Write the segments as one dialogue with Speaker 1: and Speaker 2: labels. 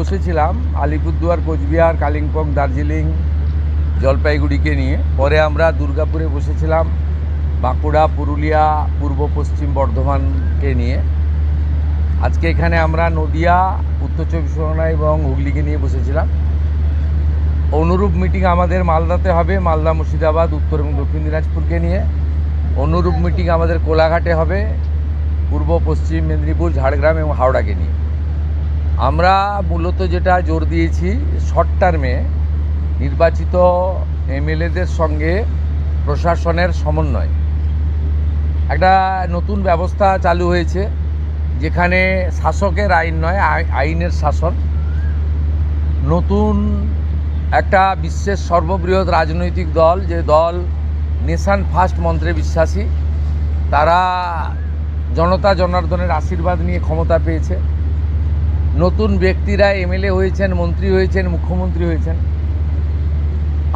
Speaker 1: বসেছিলাম আলিপুরদুয়ার, কোচবিহার, কালিম্পং, দার্জিলিং, জলপাইগুড়িকে নিয়ে। পরে আমরা দুর্গাপুরে বসেছিলাম বাঁকুড়া, পুরুলিয়া, পূর্ব পশ্চিম বর্ধমানকে নিয়ে। আজকে এখানে আমরা নদিয়া, উত্তর চব্বিশ পরগনা এবং হুগলিকে নিয়ে বসেছিলাম। অনুরূপ মিটিং আমাদের মালদাতে হবে, মালদা, মুর্শিদাবাদ, উত্তর এবং দক্ষিণ দিনাজপুরকে নিয়ে। অনুরূপ মিটিং আমাদের কোলাঘাটে হবে, পূর্ব পশ্চিম মেদিনীপুর, ঝাড়গ্রাম এবং হাওড়াকে নিয়ে। আমরা মূলত যেটা জোর দিয়েছি, শর্ট টার্মে নির্বাচিত এমএলএদের সঙ্গে প্রশাসনের সমন্বয়। একটা নতুন ব্যবস্থা চালু হয়েছে, যেখানে শাসকের আইন নয়, আইনের শাসন। নতুন একটা বিশ্বের সর্ববৃহৎ রাজনৈতিক দল, যে দল নেশন ফার্স্ট মন্ত্রে বিশ্বাসী, তারা জনতা জনার্দনের আশীর্বাদ নিয়ে ক্ষমতা পেয়েছে। নতুন ব্যক্তিরা এমএলএ হয়েছেন, মন্ত্রী হয়েছেন, মুখ্যমন্ত্রী হয়েছেন।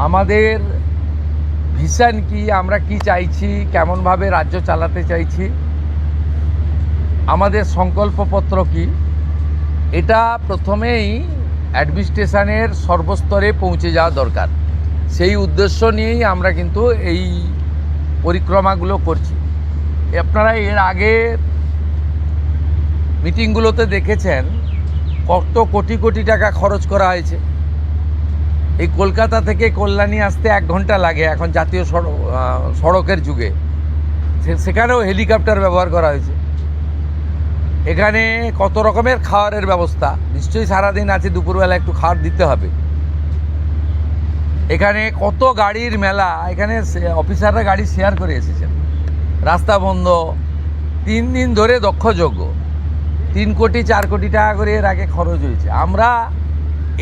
Speaker 1: আমাদের ভিশন কি, আমরা কি চাইছি, কেমনভাবে রাজ্য চালাতে চাইছি, আমাদের সংকল্পপত্র কি, এটা প্রথমেই অ্যাডমিনিস্ট্রেশনের সর্বস্তরে পৌঁছে যাওয়া দরকার। সেই উদ্দেশ্য নিয়েই আমরা কিন্তু এই পরিক্রমাগুলো করছি। আপনারা এর আগে মিটিংগুলোতে দেখেছেন কত কোটি কোটি টাকা খরচ করা হয়েছে। এই কলকাতা থেকে কল্যাণী আসতে 1 ঘন্টা লাগে এখন জাতীয় সড়কের যুগে। সেখানেও হেলিকপ্টার ব্যবহার করা হয়েছে। এখানে কত রকমের খাওয়ারের ব্যবস্থা, নিশ্চয়ই সারাদিন আছে, দুপুরবেলা একটু খাওয়ার দিতে হবে। এখানে কত গাড়ির মেলা, এখানে অফিসাররা গাড়ি শেয়ার করে এসেছেন। রাস্তা বন্ধ 3 দিন ধরে দক্ষযজ্ঞ, 3 কোটি 4 কোটি টাকা করে এর আগে খরচ হয়েছে। আমরা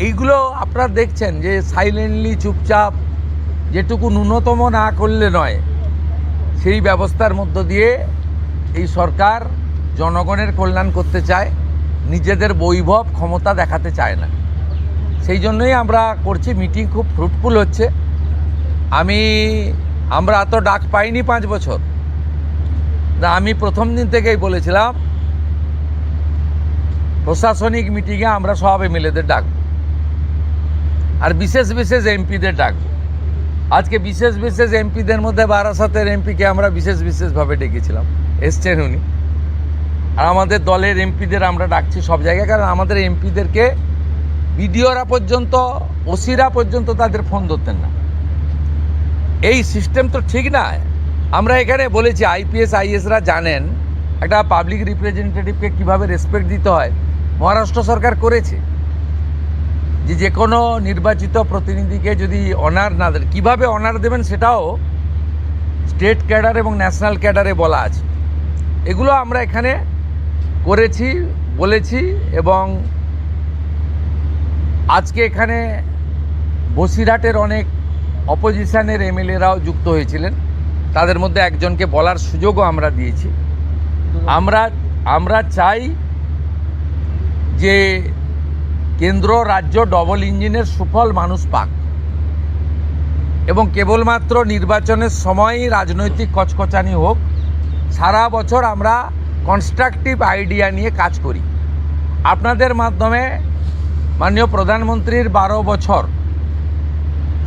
Speaker 1: এইগুলো আপনারা দেখছেন যে সাইলেন্টলি, চুপচাপ, যেটুকু ন্যূনতম না করলে নয়, সেই ব্যবস্থার মধ্য দিয়ে এই সরকার জনগণের কল্যাণ করতে চায়, নিজেদের বৈভব ক্ষমতা দেখাতে চায় না। সেই জন্যই আমরা করছি। মিটিং খুব ফ্রুটফুল হচ্ছে। আমরা এত ডাক পাইনি 5 বছর। আমি প্রথম দিন থেকেই বলেছিলাম প্রশাসনিক মিটিংয়ে আমরা সব এমএলএদের ডাকব, আর বিশেষ বিশেষ এমপিদের ডাকব। আজকে বিশেষ বিশেষ এমপিদের মধ্যে বারাসাতের এমপিকে আমরা বিশেষভাবে ডেকেছিলাম, এসছেন উনি। আর আমাদের দলের এমপিদের আমরা ডাকছি সব জায়গায়, কারণ আমাদের এমপিদেরকে বিডিওরা পর্যন্ত, ওসিরা পর্যন্ত তাদের ফোন ধরতেন না। এই সিস্টেম তো ঠিক না। আমরা এখানে বলেছি আইপিএস আইএসরা জানেন একটা পাবলিক রিপ্রেজেন্টেটিভকে কীভাবে রেসপেক্ট দিতে হয়। মহারাষ্ট্র সরকার করেছে যে কোনো নির্বাচিত প্রতিনিধিকে যদি অনার না দেন, কীভাবে অনার দেবেন সেটাও স্টেট ক্যাডার এবং ন্যাশনাল ক্যাডারে বলা আছে। এগুলো আমরা এখানে করেছি, বলেছি। এবং আজকে এখানে বসিরহাটের অনেক অপোজিশনের এমএলএরাও যুক্ত হয়েছিলেন, তাদের মধ্যে একজনকে বলার সুযোগও আমরা দিয়েছি। আমরা চাই যে কেন্দ্র রাজ্য ডবল ইঞ্জিনের সুফল মানুষ পাক, এবং কেবলমাত্র নির্বাচনের সময়ই রাজনৈতিক কচকচানি হোক। সারা বছর আমরা কনস্ট্রাকটিভ আইডিয়া নিয়ে কাজ করি। আপনাদের মাধ্যমে মাননীয় প্রধানমন্ত্রীর 12 বছর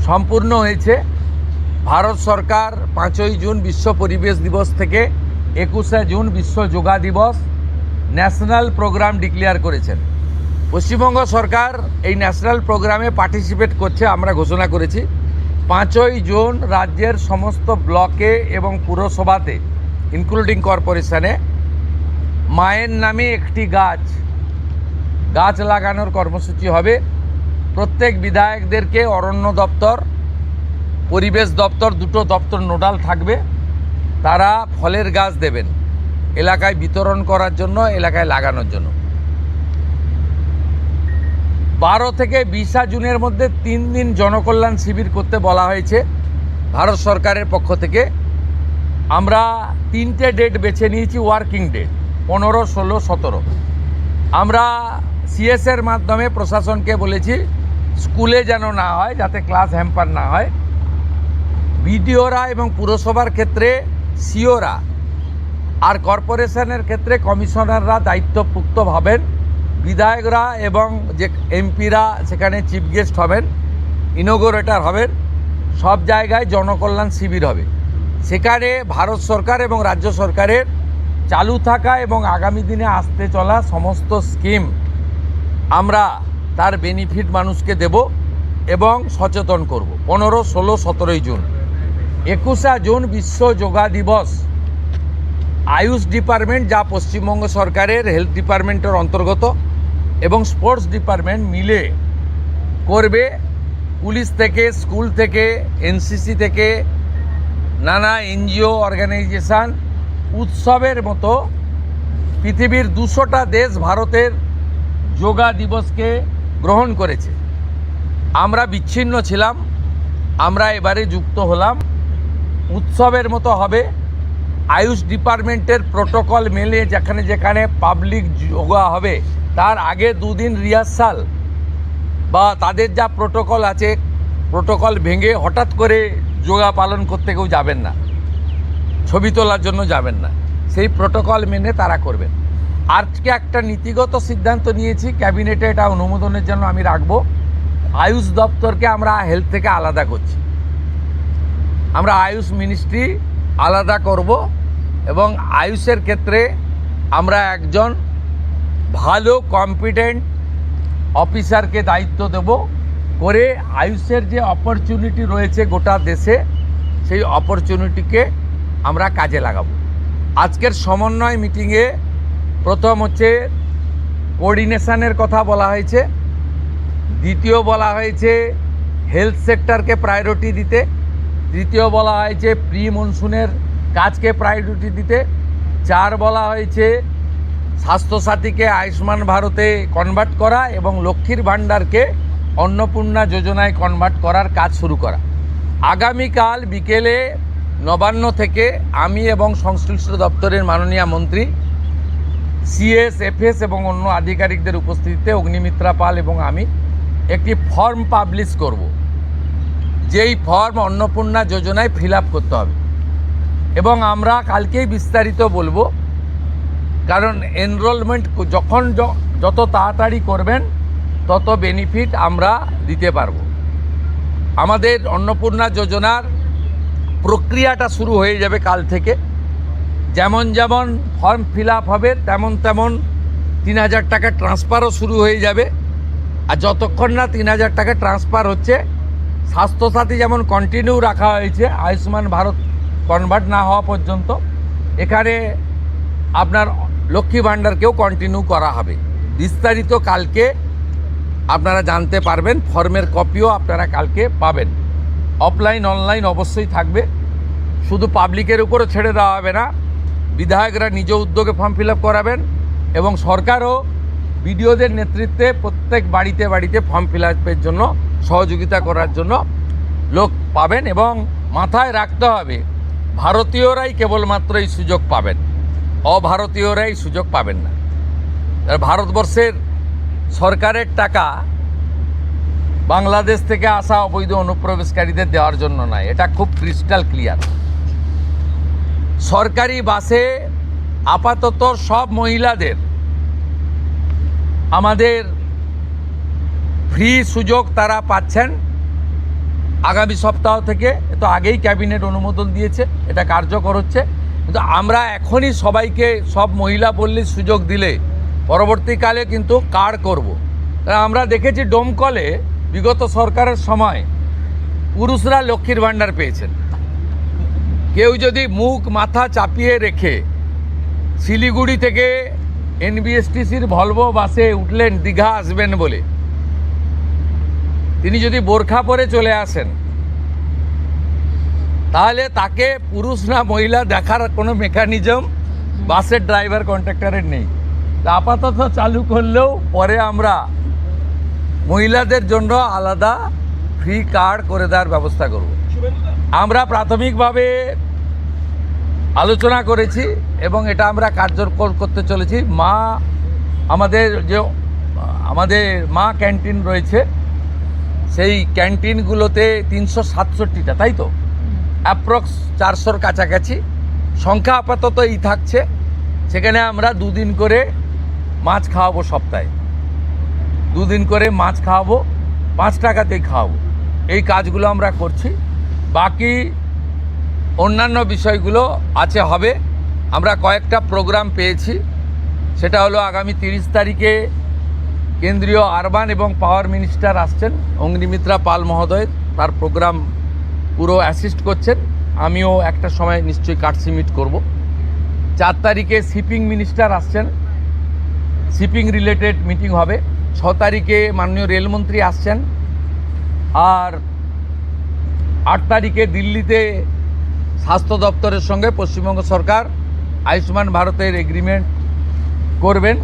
Speaker 1: সম্পূর্ণ হয়েছে। ভারত সরকার 5ই জুন বিশ্ব পরিবেশ দিবস থেকে 21শে জুন বিশ্ব যোগা দিবস ন্যাশনাল প্রোগ্রাম ডিক্লেয়ার করেছেন। পশ্চিমবঙ্গ সরকার এই ন্যাশনাল প্রোগ্রামে পার্টিসিপেট করছে, আমরা ঘোষণা করেছি। 5ই জুন রাজ্যের সমস্ত ব্লকে এবং পুরসভাতে, ইনক্লুডিং কর্পোরেশনে, মায়ের নামে একটি গাছ লাগানোর কর্মসূচি হবে। প্রত্যেক বিধায়কদেরকে অরণ্য দপ্তর, পরিবেশ দপ্তর, দুটো দপ্তর নোডাল থাকবে। তারা ফলের গাছ দেবেন এলাকায় বিতরণ করার জন্য, এলাকায় লাগানোর জন্য। 12 থেকে 20 জুনের মধ্যে 3 দিন জনকল্যাণ শিবির করতে বলা হয়েছে ভারত সরকারের পক্ষ থেকে। আমরা 3টে ডেট বেছে নিয়েছি, ওয়ার্কিং ডেট 15, 16, 17। আমরা সিএসের মাধ্যমে প্রশাসনকে বলেছি স্কুলে যেন না হয়, যাতে ক্লাস হ্যাম্পার না হয়। বিডিওরা এবং পুরসভার ক্ষেত্রে সিওরা, আর কর্পোরেশনের ক্ষেত্রে কমিশনাররা দায়িত্বপ্রাপ্ত হবেন বিধায়করা এবং যে এমপিরা সেখানে চিফ গেস্ট হবেন, ইনোগোরেটর হবেন, সব জায়গায় জনকল্যাণ শিবির হবে। সেখানে ভারত সরকার এবং রাজ্য সরকারের চালু থাকা এবং আগামী দিনে আসতে চলা সমস্ত স্কিম আমরা তার বেনিফিট মানুষকে দেব এবং সচেতন করব। 15, 16, 17 জুন, 21 জুন বিশ্ব যোগা দিবস। আয়ুষ ডিপার্টমেন্ট, যা পশ্চিমবঙ্গ সরকারের হেলথ ডিপার্টমেন্টের অন্তর্গত, এবং স্পোর্টস ডিপার্টমেন্ট মিলে করবে। পুলিশ থেকে, স্কুল থেকে, এনসিসি থেকে, নানা এনজিও অর্গানাইজেশান, উৎসবের মতো পৃথিবীর 200টা দেশ ভারতের যোগা দিবসকে গ্রহণ করেছে। আমরা বিচ্ছিন্ন ছিলাম, আমরা এবারে যুক্ত হলাম। উৎসবের মতো হবে। আয়ুষ ডিপার্টমেন্টের প্রোটোকল মেলে যেখানে যেখানে পাবলিক যোগা হবে তার আগে 2 দিন রিহার্সাল বা তাদের যা প্রোটোকল আছে, প্রোটোকল ভেঙে হঠাৎ করে যোগা পালন করতে কেউ যাবেন না, ছবি তোলার জন্য যাবেন না, সেই প্রোটোকল মেনে তারা করবেন। আজকে একটা নীতিগত সিদ্ধান্ত নিয়েছি, ক্যাবিনেটে এটা অনুমোদনের জন্য আমি রাখবো। আয়ুষ দপ্তরকে আমরা হেলথ থেকে আলাদা করছি। আমরা আয়ুষ মিনিস্ট্রি আলাদা করব এবং আয়ুষের ক্ষেত্রে আমরা একজন ভালো কম্পিটেন্ট অফিসারকে দায়িত্ব দেব করে আয়ুষের যে অপরচুনিটি রয়েছে গোটা দেশে, সেই অপরচুনিটিকে আমরা কাজে লাগাবো। আজকের সমন্বয় মিটিংয়ে প্রথম হচ্ছে কোঅর্ডিনেশনের কথা বলা হয়েছে, দ্বিতীয় বলা হয়েছে হেলথ সেক্টরকে প্রায়োরিটি দিতে, তৃতীয় বলা হয়েছে প্রি মনসুনের কাজকে প্রায়োরিটি দিতে, 4 বলা হয়েছে স্বাস্থ্যসাথীকে আয়ুষ্মান ভারতে কনভার্ট করা এবং লক্ষ্মীর ভাণ্ডারকে অন্নপূর্ণা যোজনায় কনভার্ট করার কাজ শুরু করা। আগামীকাল বিকেলে নবান্ন থেকে আমি এবং সংশ্লিষ্ট দপ্তরের মাননীয় মন্ত্রী, সিএস, এফএস এবং অন্য আধিকারিকদের উপস্থিতিতে অগ্নিমিত্রা পাল এবং আমি একটি ফর্ম পাবলিশ করব, যেই ফর্ম অন্নপূর্ণা যোজনায় ফিল আপ করতে হবে। এবং আমরা কালকেই বিস্তারিত বলবো, কারণ এনরোলমেন্ট যখন যত তাড়াতাড়ি করবেন তত বেনিফিট আমরা দিতে পারবো। আমাদের অন্নপূর্ণা যোজনার প্রক্রিয়াটা শুরু হয়ে যাবে কাল থেকে। যেমন যেমন ফর্ম ফিল আপ হবে তেমন তেমন 3000 টাকা ট্রান্সফারও শুরু হয়ে যাবে। আর যতক্ষণ না 3000 টাকা ট্রান্সফার হচ্ছে, স্বাস্থ্যসাথী যেমন কন্টিনিউ রাখা হয়েছে আয়ুষ্মান ভারত কনভার্ট না হওয়া পর্যন্ত, এখানে আপনার লক্ষ্মী ভাণ্ডারকেও কন্টিনিউ করা হবে। বিস্তারিত কালকে আপনারা জানতে পারবেন, ফর্মের কপিও আপনারা কালকে পাবেন। অফলাইন অনলাইন অবশ্যই থাকবে, শুধু পাবলিকের উপরও ছেড়ে দেওয়া হবে না। বিধায়করা নিজ উদ্যোগে ফর্ম ফিল আপ করাবেন এবং সরকারও বিডিওদের নেতৃত্বে প্রত্যেক বাড়িতে বাড়িতে ফর্ম ফিল আপের জন্য সহযোগিতা করার জন্য লোক পাবেন। এবং মাথায় রাখতে হবে, ভারতীয়রাই কেবলমাত্র এই সুযোগ পাবেন, অভারতীয়রা এই সুযোগ পাবেন না। ভারতবর্ষের সরকারের টাকা বাংলাদেশ থেকে আসা অবৈধ অনুপ্রবেশকারীদের দেওয়ার জন্য নয়, এটা খুব ক্রিস্টাল ক্লিয়ার। সরকারি বাসে আপাতত সব মহিলাদের আমাদের ফ্রি সুযোগ তারা পাচ্ছেন আগামী সপ্তাহ থেকে। তো আগেই ক্যাবিনেট অনুমোদন দিয়েছে, এটা কার্যকর হচ্ছে। কিন্তু আমরা এখনই সবাইকে, সব মহিলা বললেই সুযোগ দিলে পরবর্তীকালে কিন্তু কার্ড করব। আমরা দেখেছি ডোমকলে বিগত সরকারের সময় পুরুষরা লক্ষ্মীর ভাণ্ডার পেয়েছেন। কেউ যদি মুখ মাথা চাপিয়ে রেখে শিলিগুড়ি থেকে এনবিএসটিসির ভলভো বাসে উঠলেন দীঘা আসবেন বলে, তিনি যদি বোরখা পরে চলে আসেন, তাহলে তাকে পুরুষ না মহিলা দেখার কোনো মেকানিজম বাসের ড্রাইভার কন্ট্রাক্টরের নেই। আপাতত চালু করলেও পরে আমরা মহিলাদের জন্য আলাদা ফ্রি কার্ড করে দেওয়ার ব্যবস্থা করব। আমরা প্রাথমিকভাবে আলোচনা করেছি এবং এটা আমরা কার্যকর করতে চলেছি। আমাদের মা ক্যান্টিন রয়েছে, সেই ক্যান্টিনগুলোতে 367টা, তাই তো, অ্যাপ্রক্স 400-র কাছাকাছি সংখ্যা আপাতত এই থাকছে। সেখানে আমরা 2 দিন করে মাছ খাওয়াবো সপ্তাহে। 2 দিন করে মাছ খাওয়াবো, 5 টাকাতেই খাওয়াবো। এই কাজগুলো আমরা করছি। বাকি অন্যান্য বিষয়গুলো আছে, হবে। আমরা কয়েকটা প্রোগ্রাম পেয়েছি, সেটা হলো আগামী 30 তারিখে কেন্দ্রীয় আরবান এবং পাওয়ার মিনিস্টার আসছেন, অগ্নিমিত্রা পাল মহোদয়, তার প্রোগ্রাম পুরো অ্যাসিস্ট করছেন। আমিও একটা সময় নিশ্চয়ই কাটসি মিট করব। 4 তারিখে শিপিং মিনিস্টার আসছেন, শিপিং রিলেটেড মিটিং হবে। 6 তারিখে মাননীয় রেলমন্ত্রী আসছেন। আর 8 তারিখে দিল্লিতে স্বাস্থ্য দপ্তরের সঙ্গে পশ্চিমবঙ্গ সরকার আয়ুষ্মান ভারতের এগ্রিমেন্ট করবেন।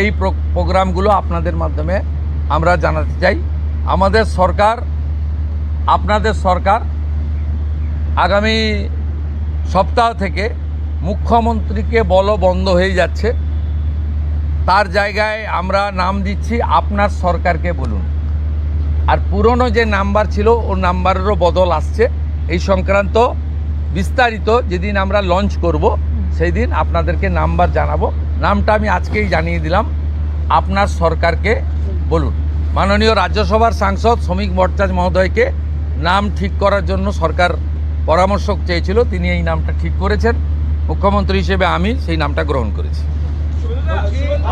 Speaker 1: এই প্রোগ্রামগুলো আপনাদের মাধ্যমে আমরা জানাতে চাই। আমাদের সরকার, আপনাদের সরকার আগামী সপ্তাহ থেকে মুখ্যমন্ত্রীকে বলো বন্ধ হয়ে যাচ্ছে, তার জায়গায় আমরা নাম দিচ্ছি আপনার সরকারকে বলুন। আর পুরনো যে নাম্বার ছিল ও নাম্বারেরও বদল আসছে। এই সংক্রান্ত বিস্তারিত যেদিন আমরা লঞ্চ করব সেই দিন আপনাদেরকে নাম্বার জানাবো। নামটা আমি আজকেই জানিয়ে দিলাম, আপনার সরকারকে বলুন। মাননীয় রাজ্যসভার সাংসদ শ্রমিক ভট্টাচার্য মহোদয়কে নাম ঠিক করার জন্য সরকার পরামর্শ চেয়েছিল, তিনি এই নামটা ঠিক করেছেন। মুখ্যমন্ত্রী হিসেবে আমি সেই নামটা গ্রহণ করেছি।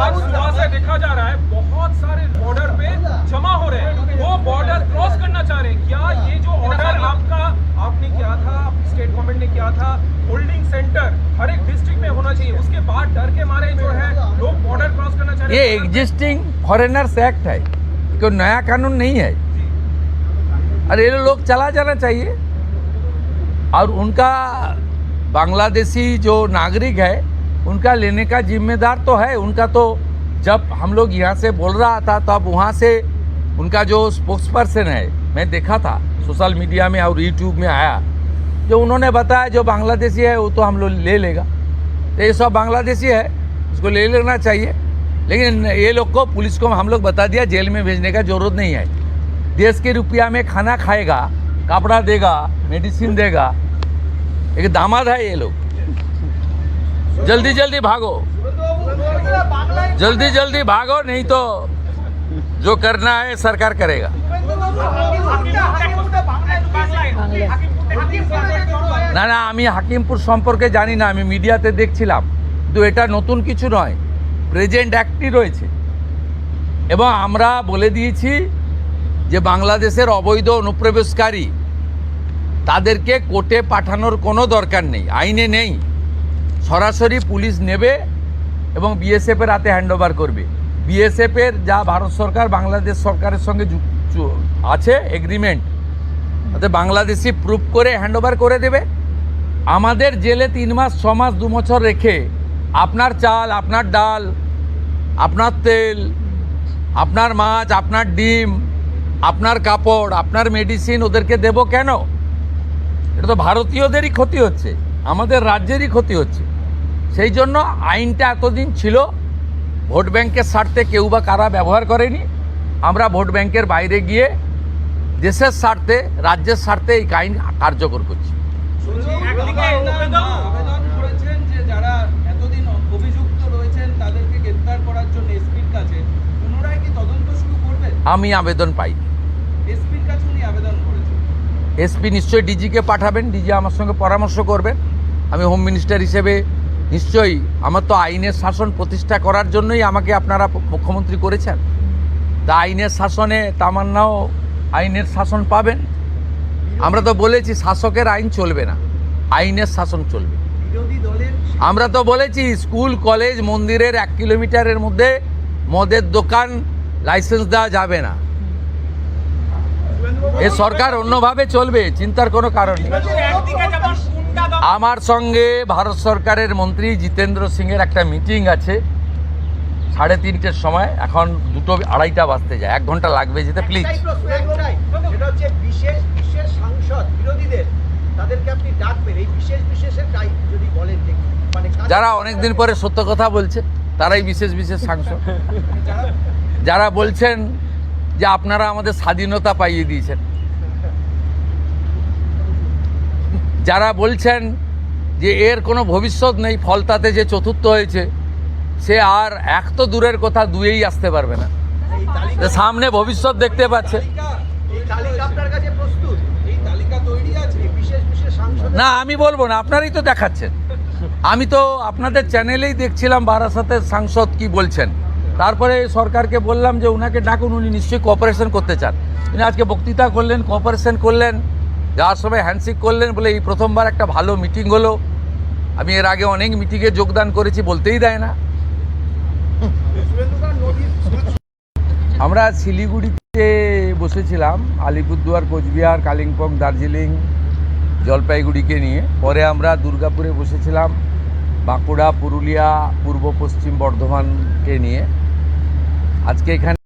Speaker 2: आज सुबह से देखा जा रहा है बहुत सारे बॉर्डर पे जमा हो रहे हैं, वो बॉर्डर क्रॉस करना चाह रहे हैं। क्या ये जो ऑर्डर आपने किया था, स्टेट गवर्नमेंट ने किया था, होल्डिंग सेंटर हर एक डिस्ट्रिक्ट में होना चाहिए, उसके बाद डर के मारे जो है लोग बॉर्डर क्रॉस करना चाह रहे हैं?
Speaker 1: ये एग्जिस्टिंग फॉरेनर्स एक्ट है, कोई नया कानून नहीं है। और ये लोग चला जाना चाहिए। और उनका बांग्लादेशी जो नागरिक है उनका लेने का जिम्मेदार तो है उनका। तो जब हम लोग यहाँ से बोल रहा था तब वहाँ से उनका जो स्पोक्स पर्सन है, मैं देखा था सोशल मीडिया में और यूट्यूब में आया, जो उन्होंने बताया जो बांग्लादेशी है वो तो हम लोग ले लेगा। तो ये सब बांग्लादेशी है, उसको ले लेना चाहिए। लेकिन ये लोग को, पुलिस को हम लोग बता दिया जेल में भेजने का ज़रूरत नहीं है। देश के रुपया में खाना खाएगा, कपड़ा देगा, मेडिसिन देगा। एक दामाद है ये लोग। जल्दी जल्दी भागो, जल्दी जल्दी भागो, नहीं तो जो करना है सरकार करेगा। না না, আমি হাকিমপুর সম্পর্কে জানি না, আমি মিডিয়াতে দেখছিলাম। কিন্তু এটা নতুন কিছু নয়, প্রেজেন্ট অ্যাক্টই রয়েছে। এবং আমরা বলে দিয়েছি যে বাংলাদেশের অবৈধ অনুপ্রবেশকারী তাদেরকে কোর্টে পাঠানোর কোনো দরকার নেই, আইনে নেই। সরাসরি পুলিশ নেবে এবং বিএসএফের হাতে হ্যান্ডওভার করবে। বিএসএফের যা ভারত সরকার বাংলাদেশ সরকারের সঙ্গে আছে এগ্রিমেন্ট, তাতে বাংলাদেশি প্রুফ করে হ্যান্ডওভার করে দেবে। আমাদের জেলে 3 মাস 6 মাস 2 বছর রেখে আপনার চাল, আপনার ডাল, আপনার তেল, আপনার মাছ, আপনার ডিম, আপনার কাপড়, আপনার মেডিসিন ওদেরকে দেব কেন? এটা তো ভারতীয়দেরই ক্ষতি হচ্ছে, আমাদের রাজ্যেরই ক্ষতি হচ্ছে। সেই জন্য আইনটা এতদিন ছিল ভোট ব্যাংকের স্বার্থে কেউ বা কারা ব্যবহার করেনি। আমরা ভোট ব্যাংকের বাইরে গিয়ে দেশের স্বার্থে, রাজ্যের স্বার্থে এই আইন কার্যকর করছি।
Speaker 3: আবেদন করেছেন যে যারা এতদিন অভিযুক্ত রয়েছেন তাদেরকে গ্রেফতার করার জন্য এসপির কাছে, পুনরায় কি তদন্ত শুরু করবেন?
Speaker 1: আমি আবেদন পাই,
Speaker 3: এসপির কাছে উনি আবেদন করেছেন।
Speaker 1: এসপি নিশ্চয়ই ডিজিকে পাঠাবেন, ডিজি আমার সঙ্গে পরামর্শ করবেন। আমি হোম মিনিস্টার হিসেবে নিশ্চয়ই, আমার তো আইনের শাসন প্রতিষ্ঠা করার জন্যই আমাকে আপনারা মুখ্যমন্ত্রী করেছেন। তা আইনের শাসনে তামান্নাও আইনের শাসন পাবেন। আমরা তো বলেছি শাসকের আইন চলবে না, আইনের শাসন চলবে।
Speaker 3: বিরোধী দলের
Speaker 1: আমরা তো বলেছি স্কুল, কলেজ, মন্দিরের 1 কিলোমিটারের মধ্যে মদের দোকান লাইসেন্স দেওয়া যাবে না। এ সরকার অন্যভাবে চলবে, চিন্তার কোনো কারণ নেই। আমার সঙ্গে ভারত সরকারের মন্ত্রী জিতেন্দ্র সিংয়ের একটা মিটিং আছে 3:30-র সময়। এখন 2:30 বাজতে যায়, 1 ঘন্টা লাগবে যেতে। প্লিজ,
Speaker 4: এটা হচ্ছে বিশেষ বিশেষ সাংসদ বিরোধীদের, তাদেরকে আপনি ডাকবেন এই বিশেষের যদি বলেন মানে
Speaker 1: যারা অনেক দিন পরে সত্য কথা বলছে তারাই বিশেষ সাংসদ। যারা বলছেন যে আপনারা আমাদের স্বাধীনতা পাইয়ে দিয়েছেন, যারা বলছেন যে এর কোনো ভবিষ্যৎ নেই, ফলতাতে যে চতুর্থ হয়েছে সে আর 1 তো দূরের কথা 2-এই আসতে পারবে না। সামনে ভবিষ্যৎ দেখতে পাচ্ছে।
Speaker 4: এই তালিকা আপনার কাছে প্রস্তুত?
Speaker 3: এই তালিকা তৈরি আছে।
Speaker 4: এই বিশেষ বিশেষ সাংসদ
Speaker 1: না আমি বলবো না, আপনারাই তো দেখাচ্ছেন। আমি তো আপনাদের চ্যানেলেই দেখছিলাম বারাসাতের সাংসদ কি বলছেন, তারপরে সরকারকে বললাম যে উনাকে ডাকুন, উনি নিশ্চয়ই কোঅপারেশন করতে চান। উনি আজকে বক্তৃতা করলেন, কোঅপারেশন করলেন, যাওয়ার সময় হ্যান্ডশেক করলেন, বলে এই প্রথমবার একটা ভালো মিটিং হলো। আমি এর আগে অনেক মিটিংয়ে যোগদান করেছি, বলতেই দেয় না। আমরা শিলিগুড়িতে বসেছিলাম, আলিপুরদুয়ার, কোচবিহার, কালিম্পং, দার্জিলিং, জলপাইগুড়িকে নিয়ে। পরে আমরা দুর্গাপুরে বসেছিলাম, বাঁকুড়া, পুরুলিয়া, পূর্ব পশ্চিম বর্ধমানকে নিয়ে। আজকে এখানে